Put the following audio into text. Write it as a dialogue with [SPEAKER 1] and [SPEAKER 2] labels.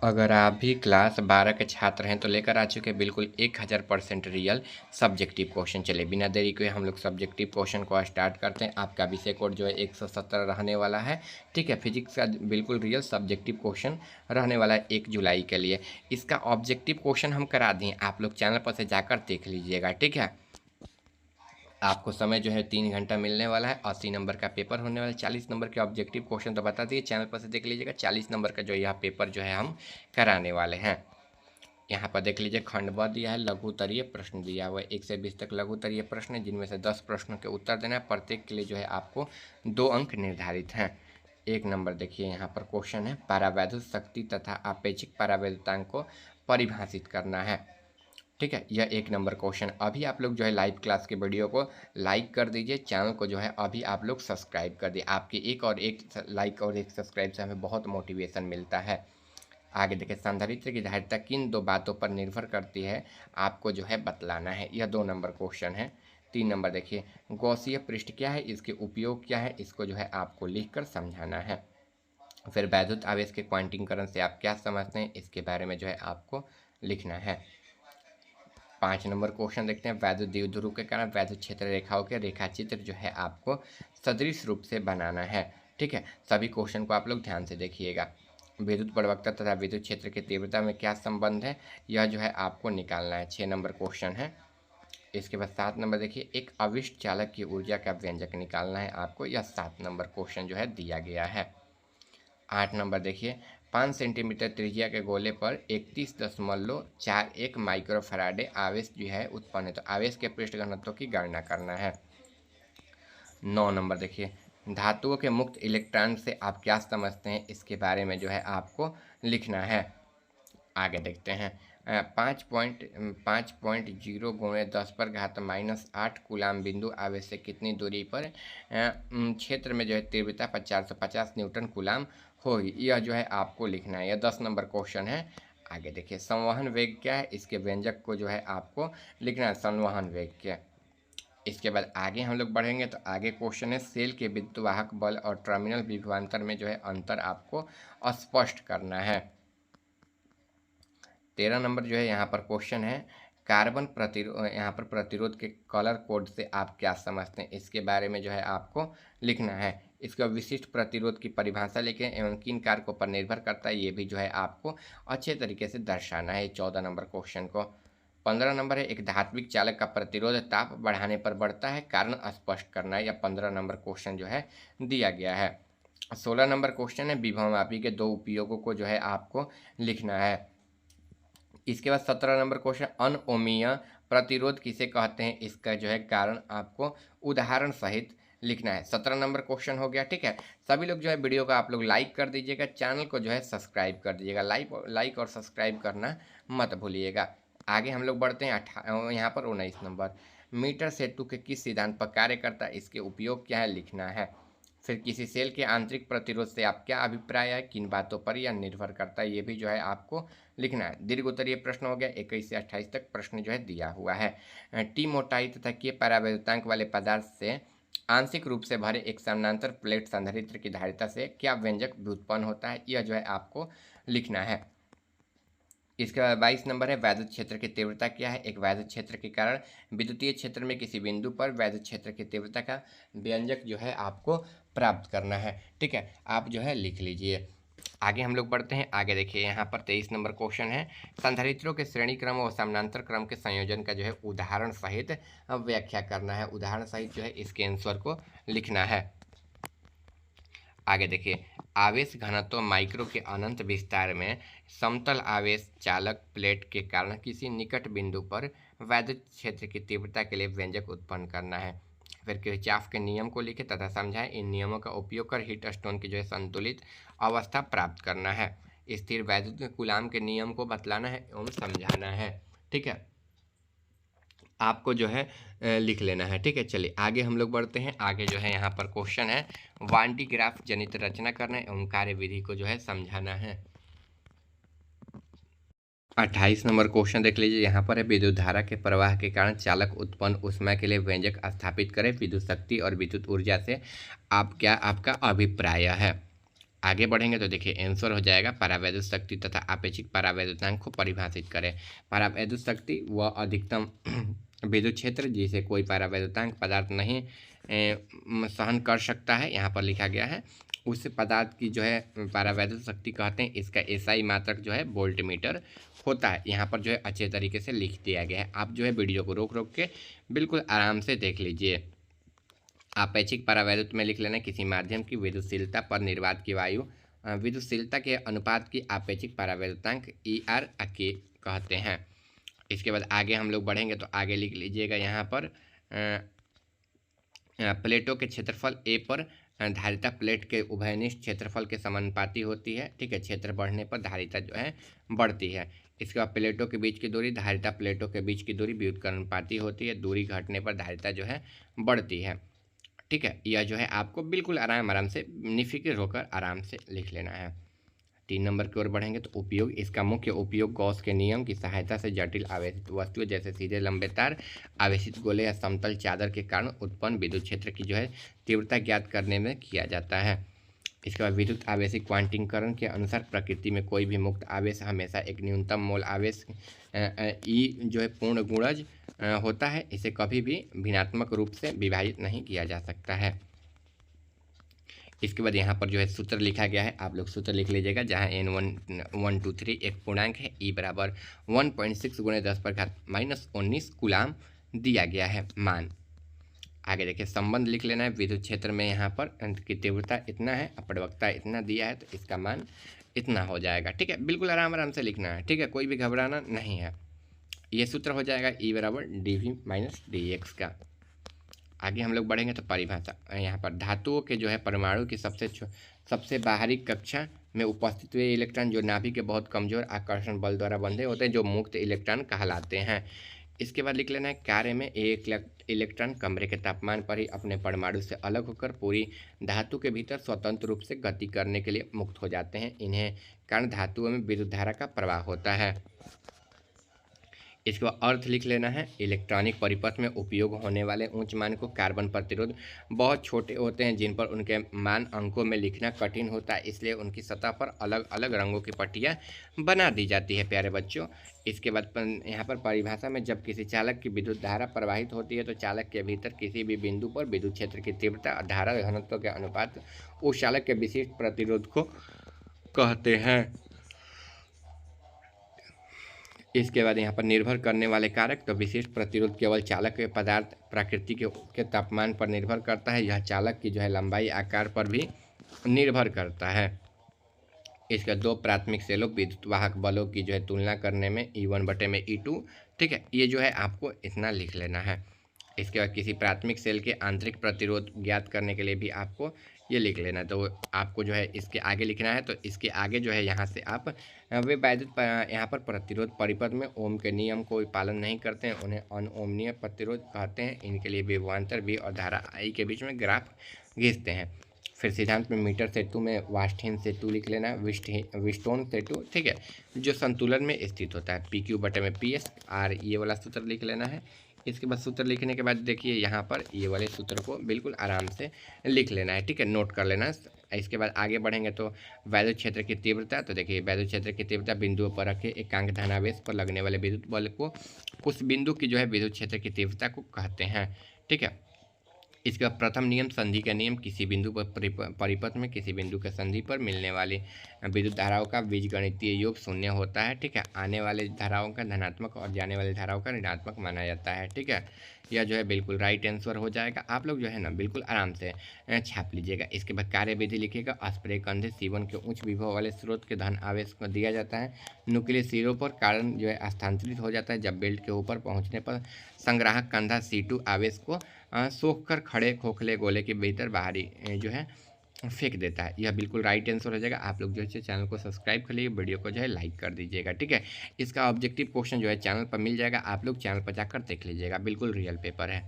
[SPEAKER 1] अगर आप भी क्लास 12 के छात्र हैं तो लेकर आ चुके हैं बिल्कुल 1000% रियल सब्जेक्टिव क्वेश्चन। चलिए बिना देरी के हम लोग सब्जेक्टिव क्वेश्चन को स्टार्ट करते हैं। आपका विषय कोड जो है 170 रहने वाला है। ठीक है, फिजिक्स का बिल्कुल रियल सब्जेक्टिव क्वेश्चन रहने वाला है 1 जुलाई के लिए। इसका ऑब्जेक्टिव क्वेश्चन हम करा दिए, आप लोग चैनल पर से जाकर देख लीजिएगा। ठीक है, आपको समय जो है 3 घंटा मिलने वाला है। 80 नंबर का पेपर होने वाला है। 40 नंबर के ऑब्जेक्टिव क्वेश्चन तो बता दिए, चैनल पर से देख लीजिएगा। 40 नंबर का जो यह पेपर जो है हम कराने वाले हैं। यहाँ पर देख लीजिए, खंड ब दिया है, लघु उत्तरीय प्रश्न दिया हुआ है। 1 से 20 तक लघु उत्तरीय प्रश्न है, जिनमें से 10 प्रश्नों के उत्तर देना है। प्रत्येक के लिए जो है आपको 2 अंक निर्धारित हैं। 1 नंबर देखिए, यहाँ पर क्वेश्चन है, परावैद्युत शक्ति तथा आपेक्षिक परावैद्युतांक को परिभाषित करना है। ठीक है, यह 1 नंबर क्वेश्चन। अभी आप लोग जो है लाइव क्लास के वीडियो को लाइक कर दीजिए, चैनल को जो है अभी आप लोग सब्सक्राइब कर दिए। आपकी एक लाइक और एक सब्सक्राइब से हमें बहुत मोटिवेशन मिलता है। आगे देखिए, संधारित्र की धारिता किन 2 बातों पर निर्भर करती है, आपको जो है बतलाना है। यह 2 नंबर क्वेश्चन है। 3 नंबर देखिए, गॉसीय पृष्ठ क्या है, इसके उपयोग क्या है, इसको जो है आपको लिखकर समझाना है। फिर वैद्युत आवेश के क्वांटीकरण से आप क्या समझते हैं, इसके बारे में जो है आपको लिखना है। 5 नंबर क्वेश्चन देखते हैं, वैद्युत द्विध्रुव के कारण वैद्युत क्षेत्र रेखाओं के रेखाचित्र जो है आपको सदृश रूप से बनाना है। ठीक है, सभी क्वेश्चन को आप लोग ध्यान से देखिएगा। विद्युत प्रवक्ता तथा विद्युत क्षेत्र की तीव्रता में क्या संबंध है, यह जो है आपको निकालना है। 6 नंबर क्वेश्चन है। इसके बाद 7 नंबर देखिए, एक अविष्ट चालक की ऊर्जा का व्यंजक निकालना है आपको। यह 7 नंबर क्वेश्चन जो है दिया गया है। 8 नंबर देखिए, 5 सेंटीमीटर त्रिज्या के गोले पर 31.41 माइक्रोफैराडे आवेश जो है उत्पन्न है। तो आवेश के पृष्ठ घनत्व की गणना करना है। 9 नंबर देखिए, धातुओं के मुक्त इलेक्ट्रॉन से आप क्या समझते हैं, इसके बारे में जो है आपको लिखना है। आगे देखते हैं, 5.0 गुणे 10 पर घात -8 कूलाम बिंदु आवेश से कितनी दूरी पर क्षेत्र में जो है तीव्रता 450 न्यूटन कूलाम होगी, यह जो है आपको लिखना है। यह 10 नंबर क्वेश्चन है। आगे देखिए, संवहन वेग क्या है, इसके व्यंजक को जो है आपको लिखना है, संवहन वेग क्या। इसके बाद आगे हम लोग बढ़ेंगे तो आगे क्वेश्चन है, सेल के विद्युतवाहक बल और टर्मिनल विभवांतर में जो है अंतर आपको स्पष्ट करना है। 13 नंबर जो है यहाँ पर क्वेश्चन है, कार्बन प्रतिरोध, यहाँ पर प्रतिरोध के कलर कोड से आप क्या समझते हैं, इसके बारे में जो है आपको लिखना है। इसका विशिष्ट प्रतिरोध की परिभाषा लिखें एवं किन कारकों पर निर्भर करता है, ये भी जो है आपको अच्छे तरीके से दर्शाना है 14 नंबर क्वेश्चन को। 15 नंबर है, एक धात्विक चालक का प्रतिरोध ताप बढ़ाने पर बढ़ता है, कारण स्पष्ट करना है। या 15 नंबर क्वेश्चन जो है दिया गया है। 16 नंबर क्वेश्चन है, विभवमापी के 2 उपयोगों को जो है आपको लिखना है। इसके बाद 17 नंबर क्वेश्चन, अनओमीय प्रतिरोध किसे कहते हैं, इसका जो है कारण आपको उदाहरण सहित लिखना है। 17 नंबर क्वेश्चन हो गया। ठीक है, सभी लोग जो है वीडियो को आप लोग लाइक कर दीजिएगा, चैनल को जो है सब्सक्राइब कर दीजिएगा। लाइक और सब्सक्राइब करना मत भूलिएगा। आगे हम लोग बढ़ते हैं यहाँ पर 19 नंबर, मीटर सेतु के किस सिद्धांत पर कार्य करता है, इसके उपयोग क्या है, लिखना है। फिर किसी सेल के आंतरिक प्रतिरोध से आप क्या अभिप्राय है, किन बातों पर यह निर्भर करता है, ये भी जो है आपको लिखना है। दीर्घ उत्तरीय प्रश्न हो गया, 21 से 28 तक प्रश्न जो है दिया हुआ है। टी मोटाई तथा के परावैद्युतांक वाले पदार्थ से आंशिक रूप से भरे एक समानांतर प्लेट संधारित्र की धारिता से क्या व्यंजक व्युत्पन्न होता है, यह जो है आपको लिखना है। इसके बाद 22 नंबर है, वैद्युत क्षेत्र की तीव्रता क्या है। एक वैद्युत क्षेत्र के कारण विद्युतीय क्षेत्र में किसी बिंदु पर वैद्युत क्षेत्र की तीव्रता का व्यंजक जो है आपको प्राप्त करना है। ठीक है, आप जो है लिख लीजिए। आगे हम लोग बढ़ते हैं। आगे देखिए, यहाँ पर 23 नंबर क्वेश्चन है, संधारित्रों के श्रेणी क्रम और समानांतर क्रम के संयोजन का जो है उदाहरण सहित व्याख्या करना है। उदाहरण सहित जो है इसके आंसर को लिखना है। आगे देखिए, आवेश घनत्व माइक्रो के अनंत विस्तार में समतल आवेश चालक प्लेट के कारण किसी निकट बिंदु पर वैद्युत क्षेत्र की तीव्रता के लिए व्यंजक उत्पन्न करना है। फिर किरचॉफ के नियम को लिखें तथा समझाएं। इन नियमों का उपयोग कर हीट स्टोन की जो है संतुलित अवस्था प्राप्त करना है। स्थिर वैद्युत कूलाम के नियम को बतलाना है एवं समझाना है। ठीक है, आपको जो है लिख लेना है। ठीक है, चलिए आगे हम लोग बढ़ते हैं। आगे जो है यहाँ पर क्वेश्चन है, वान डी ग्राफ जनित रचना करना एवं कार्य विधि को जो है समझाना है। 28 नंबर क्वेश्चन देख लीजिए, यहाँ पर है, विद्युत धारा के प्रवाह के कारण चालक उत्पन्न ऊष्मा के लिए व्यंजक स्थापित करें। विद्युत शक्ति और विद्युत ऊर्जा से आप क्या, आपका अभिप्राय है। आगे बढ़ेंगे तो देखिए आंसर हो जाएगा परावैद्युत शक्ति तथा आपेक्षिक परावैद्युतांक को परिभाषित करें। परावैद्युत शक्ति वह अधिकतम विद्युत क्षेत्र जिसे कोई परावैद्युतांक पदार्थ नहीं सहन कर सकता है, यहाँ पर लिखा गया है, उस पदार्थ की जो है परावैद्युत शक्ति कहते हैं। इसका एसआई मात्रक जो है वोल्ट मीटर होता है। यहाँ पर जो है अच्छे तरीके से लिख दिया गया है। आप जो है वीडियो को रोक रोक के बिल्कुल आराम से देख लीजिए। आपेक्षिक परावैद्युत में लिख लेना किसी माध्यम की विद्युतशीलता पर निर्वात की वायु विद्युतशीलता के अनुपात की आपेक्षिक परावैद्युतांक ER के कहते हैं। इसके बाद आगे हम लोग बढ़ेंगे तो आगे लिख लीजिएगा यहाँ पर प्लेटों के क्षेत्रफल A पर धारिता प्लेट के उभयनिष्ठ क्षेत्रफल के समानुपाती होती है। ठीक है, क्षेत्र बढ़ने पर धारिता जो है बढ़ती है। इसके बाद प्लेटों के बीच की दूरी धारिता प्लेटों के बीच की दूरी व्युत्क्रमानुपाती होती है। दूरी घटने पर धारिता जो है बढ़ती है। ठीक है, यह जो है आपको बिल्कुल आराम से निफिक्र होकर आराम से लिख लेना है। 3 नंबर की ओर बढ़ेंगे तो उपयोग, इसका मुख्य उपयोग गॉस के नियम की सहायता से जटिल आवेशित वस्तुएं जैसे सीधे लंबे तार, आवेशित गोले या समतल चादर के कारण उत्पन्न विद्युत क्षेत्र की जो है तीव्रता ज्ञात करने में किया जाता है। इसके बाद विद्युत आवेशिक क्वांटीकरण के अनुसार प्रकृति में कोई भी मुक्त आवेश हमेशा एक न्यूनतम मोल आवेश ई जो है पूर्ण गुणज होता है। इसे कभी भी भिन्नात्मक रूप से विभाजित नहीं किया जा सकता है। इसके बाद यहाँ पर जो है सूत्र लिखा गया है, आप लोग सूत्र लिख लीजिएगा, जहाँ N123 एक पूर्णांक है, E बराबर 1.6 × 10⁻⁻19 कूलाम दिया गया है मान। आगे देखिए संबंध लिख लेना है। विद्युत क्षेत्र में यहाँ पर की तीव्रता इतना है, अपवर्तकता इतना दिया है, तो इसका मान इतना हो जाएगा। ठीक है, बिल्कुल आराम से लिखना है। ठीक है, कोई भी घबराना नहीं है। ये सूत्र हो जाएगा E बराबर dV - dx का। आगे हम लोग बढ़ेंगे तो परिभाषा, यहाँ पर धातुओं के जो है परमाणु की सबसे बाहरी कक्षा में उपस्थित हुए इलेक्ट्रॉन जो नाभि के बहुत कमजोर आकर्षण बल द्वारा बंधे होते हैं, जो मुक्त इलेक्ट्रॉन कहलाते हैं। इसके बाद लिख लेना है कार्य में एक इलेक्ट्रॉन कमरे के तापमान पर ही अपने परमाणु से अलग होकर पूरी धातु के भीतर स्वतंत्र रूप से गति करने के लिए मुक्त हो जाते हैं। इन्हें कारण धातुओं में विद्युत धारा का प्रवाह होता है। इसका अर्थ लिख लेना है। इलेक्ट्रॉनिक परिपथ में उपयोग होने वाले उच्च मान को कार्बन प्रतिरोध बहुत छोटे होते हैं, जिन पर उनके मान अंकों में लिखना कठिन होता है, इसलिए उनकी सतह पर अलग अलग रंगों की पट्टियाँ बना दी जाती है प्यारे बच्चों। इसके बाद यहाँ पर परिभाषा में जब किसी चालक की विद्युत धारा प्रवाहित होती है तो चालक के भीतर किसी भी बिंदु पर विद्युत क्षेत्र की तीव्रता और धारा घनत्व के अनुपात उस चालक के विशिष्ट प्रतिरोध को कहते हैं। इसके बाद यहाँ पर निर्भर करने वाले कारक, तो विशिष्ट प्रतिरोध केवल चालक के पदार्थ प्रकृति के तापमान पर निर्भर करता है। यह चालक की जो है लंबाई आकार पर भी निर्भर करता है। इसके 2 प्राथमिक सेलों विद्युत वाहक बलों की जो है तुलना करने में E1/E2। ठीक है, ये जो है आपको इतना लिख लेना है। इसके बाद किसी प्राथमिक सेल के आंतरिक प्रतिरोध ज्ञात करने के लिए भी आपको ये लिख लेना है। तो आपको जो है इसके आगे लिखना है, तो इसके आगे जो है यहाँ से आप वे वैद्युत यहाँ पर प्रतिरोध परिपथ में ओम के नियम को पालन नहीं करते हैं, उन्हें अनओमनीय प्रतिरोध कहते हैं। इनके लिए विभवांतर V और धारा I के बीच में ग्राफ खींचते हैं। फिर सिद्धांत में मीटर सेतु में वास्टेन सेतु लिख लेना, विस्टोन सेतु। ठीक है, जो संतुलन में स्थित होता है, PQ/PS ये वाला सूत्र लिख लेना है। इसके बाद सूत्र लिखने के बाद देखिए यहाँ पर ये वाले सूत्र को बिल्कुल आराम से लिख लेना है। ठीक है, नोट कर लेना है। इसके बाद आगे बढ़ेंगे तो वैद्युत क्षेत्र की तीव्रता, तो देखिए वैद्युत क्षेत्र की तीव्रता बिंदुओं पर रखे एकांक धनावेश पर लगने वाले विद्युत बल को उस बिंदु की जो है विद्युत क्षेत्र की तीव्रता को कहते हैं। ठीक है, इसका प्रथम नियम संधि का नियम, किसी बिंदु पर परिपथ में किसी बिंदु के संधि पर मिलने वाली विद्युत धाराओं का बीजगणितीय योग शून्य होता है। ठीक है, आने वाले धाराओं का धनात्मक और जाने वाली धाराओं का ऋणात्मक माना जाता है। ठीक है, यह जो है बिल्कुल राइट आंसर हो जाएगा। आप लोग जो है ना बिल्कुल आराम से छाप लीजिएगा। इसके बाद कार्यविधि लिखिएगा। स्प्रे कंधे C1 के उच्च विभव वाले स्रोत के धन आवेश को दिया जाता है। नुकीले सिरों पर कारण जो है स्थानांतरित हो जाता है जब बेल्ट के ऊपर पहुंचने पर संग्राहक कंधा C2 आवेश को सोख कर खड़े खोखले गोले के भीतर बाहरी जो है फेंक देता है। यह बिल्कुल राइट आंसर हो जाएगा। आप लोग जो है चैनल को सब्सक्राइब कर लीजिए, वीडियो को जो है लाइक कर दीजिएगा। ठीक है, इसका ऑब्जेक्टिव क्वेश्चन जो है चैनल पर मिल जाएगा, आप लोग चैनल पर जाकर देख लीजिएगा, बिल्कुल रियल पेपर है।